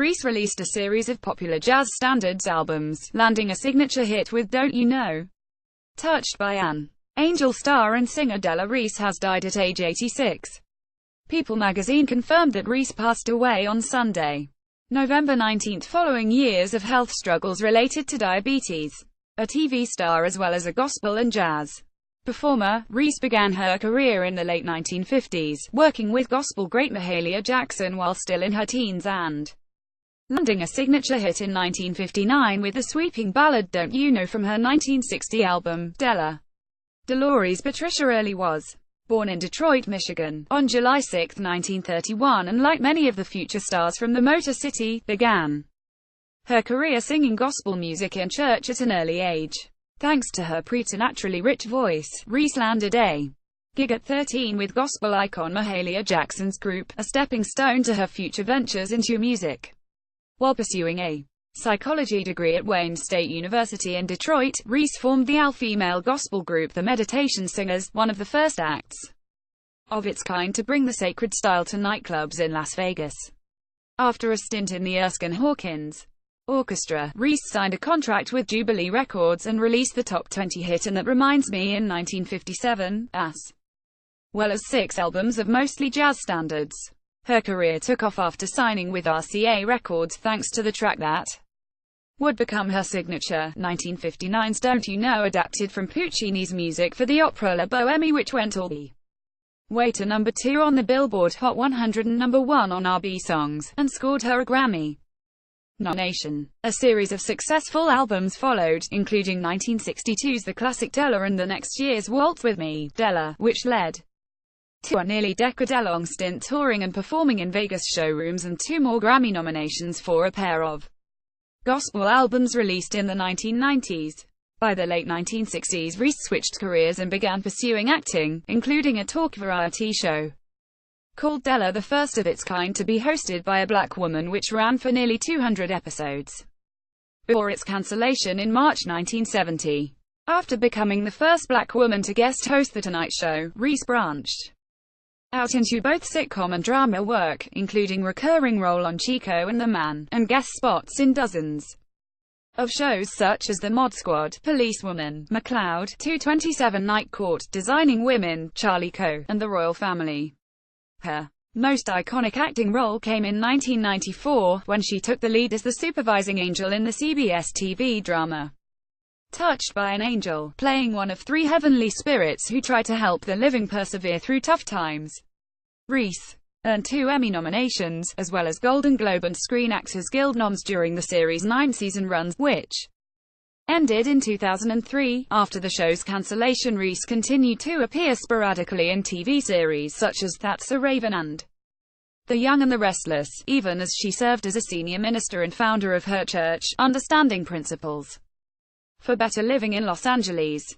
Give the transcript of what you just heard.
Reese released a series of popular jazz standards albums, landing a signature hit with Don't You Know. Touched by an Angel star and singer Della Reese has died at age 86. People magazine confirmed that Reese passed away on Sunday, November 19, following years of health struggles related to diabetes. A TV star as well as a gospel and jazz performer, Reese began her career in the late 1950s, working with gospel great Mahalia Jackson while still in her teens and landing a signature hit in 1959 with the sweeping ballad Don't You Know from her 1960 album, Della. Dolores Patricia Early was born in Detroit, Michigan, on July 6, 1931, and like many of the future stars from the Motor City, began her career singing gospel music in church at an early age. Thanks to her preternaturally rich voice, Reese landed a gig at 13 with gospel icon Mahalia Jackson's group, a stepping stone to her future ventures into music. While pursuing a psychology degree at Wayne State University in Detroit, Reese formed the all-female gospel group The Meditation Singers, one of the first acts of its kind to bring the sacred style to nightclubs in Las Vegas. After a stint in the Erskine-Hawkins Orchestra, Reese signed a contract with Jubilee Records and released the top 20 hit And That Reminds Me in 1957, as well as 6 albums of mostly jazz standards. Her career took off after signing with RCA Records thanks to the track that would become her signature, 1959's Don't You Know, adapted from Puccini's music for the opera La Bohème, which went all the way to number 2 on the Billboard Hot 100 and number 1 on R&B songs, and scored her a Grammy nomination. A series of successful albums followed, including 1962's the classic Della and the next year's Waltz With Me, Della, which led to a nearly decade-long stint touring and performing in Vegas showrooms, and 2 more Grammy nominations for a pair of gospel albums released in the 1990s. By the late 1960s, Reese switched careers and began pursuing acting, including a talk variety show called Della, the first of its kind to be hosted by a black woman, which ran for nearly 200 episodes before its cancellation in March 1970. After becoming the first black woman to guest host The Tonight Show, Reese branched out into both sitcom and drama work, including recurring role on Chico and The Man, and guest spots in dozens of shows such as The Mod Squad, Policewoman, McCloud, 227 Night Court, Designing Women, Charlie Co., and The Royal Family. Her most iconic acting role came in 1994, when she took the lead as the supervising angel in the CBS TV drama Touched by an Angel, playing one of 3 heavenly spirits who try to help the living persevere through tough times. Reese earned 2 Emmy nominations, as well as Golden Globe and Screen Actors Guild noms during the series' 9-season run, which ended in 2003. After the show's cancellation, Reese continued to appear sporadically in TV series such as That's a Raven and The Young and the Restless, even as she served as a senior minister and founder of her church, Understanding Principles for Better Living in Los Angeles.